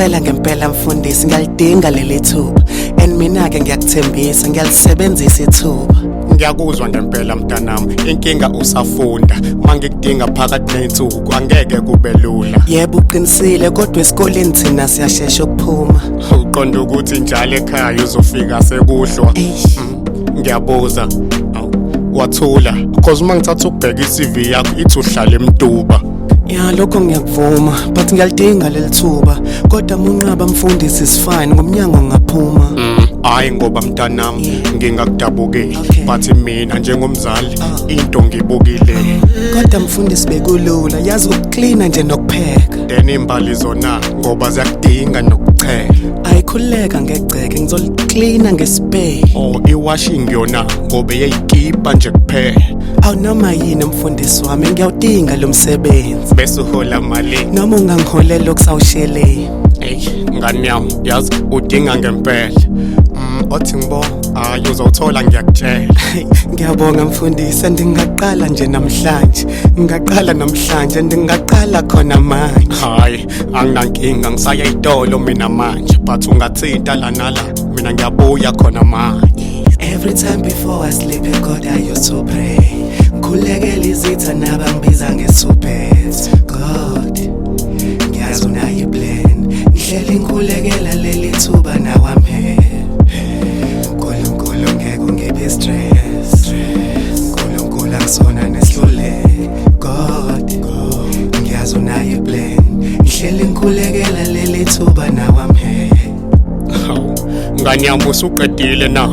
ngiyacela ngempela mfundisi ngiyalidinga leli thuba and mina-ke ngiyakuthembisa ngiyalisebenzisa ithuba. Ngiyakuzwa ngempela mntanami, inkinga usafunda, mangikudinga phakathi ney'nsuku angeke kube lula. Yebo uqinisile kodwa esikoleni thina siyashesha ukuphuma. Uqonda ukuthi njalo ekhaya uzofika sekuhlwa. Ngiyabuza, wathula because uma ngithatha ukubheka i-CV yakho ithi uhlala eMtuba. Ya lokho ngiyakuvuma but ngiyalidinga leli thuba kodwa munqaba mfundisi sifine ngomnyango ngaphuma. Hayi ngoba mntanami ngingakudabukeli but mina njengomzali into ngibukile. Kodwa mfundisi bekulula yazi ukuklina nje nokupheka. Then imbali zona ngoba ziyakudinga nokuchela. Ayikhuleka ngegceke ngizoliklina ngesipey. Iwashing yona ngoba yayikipa nje kuphela. Awunoma yini mfundisi wami ngiyawudinga lo msebenzi. Bese uhola mali noma ungangiholela okusawushele. Ngani yami yazi udinga ngempela. Othi ngibo uzothola ngiyakutshela. Ngiyabonga mfundisi ndingaqala nje namhlanje. Ndingaqala khona manje. Hayi anginankinga ngisaya itolo mina manje but ungathinta la nala mina ngiyabuya khona manje. Every time before I sleep God I used to pray. Ngikhulekela izitha nabangibiza nge-supers. God ngiyazi unayo i-plan. Ngihleli ngikhulekela leli thuba now I'm here. Nkulunkulu ngeke ungiphe stress. Nkulunkulu akusona nesihluleko. God ngiyazi unayo i-plan. Ngihleli ngikhulekela leli thuba now I'm here. Ngani yami usuqedile na?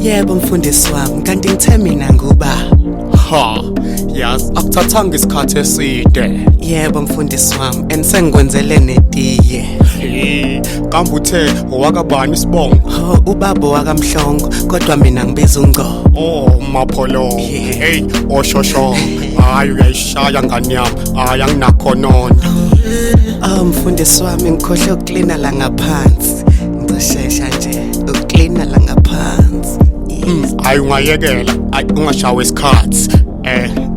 Yebo mfundisi wami kanti ngithe mina nguba. Yazi akuthathanga isikhathi eside. Yebo mfundisi wami and sengikwenzele netiye. Kambe uthe owakabani isibongo? Ubaba wakamhlongo kodwa mina ngibiza ungo. Mapholo. Hey oshosho. Hayi uyayishaya ngani yami. Hayi anginakhonona. Mfundisi wami ngikhohle ukuklina la ngaphansi. Ngizoshesha nje ukuklina la ngaphansi. Hayi ungayekela, ungashawa isikhathi.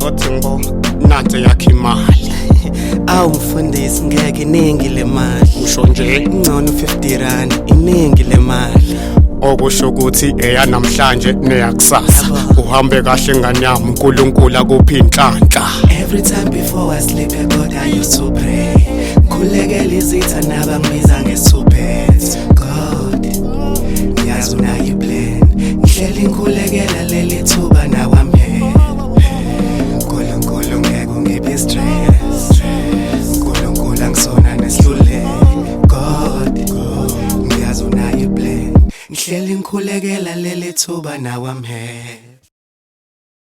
Othi ngibo nanze yakhe imali. Mfundisi ngeke iningi le mali. Usho nje ngcono 50 rand iningi le mali. Okusho ukuthi eyanamhlanje neyakusasa. Uhambe kahle ngani yami uNkulunkulu akuphi inhlanhla. Every time before I sleep God I used to pray. Ngikhulekela izitha nabangibiza nge-supers. God ngiyazi unayo i-plan. Ngihleli ngikhulekela leli thuba now I'm here. Nkulunkulu ngeke ungiphe stress. Nkulunkulu angisona nesihluleko. God ngiyazi unayo i-plan. Ngihleli ngikhulekela leli thuba now I'm here.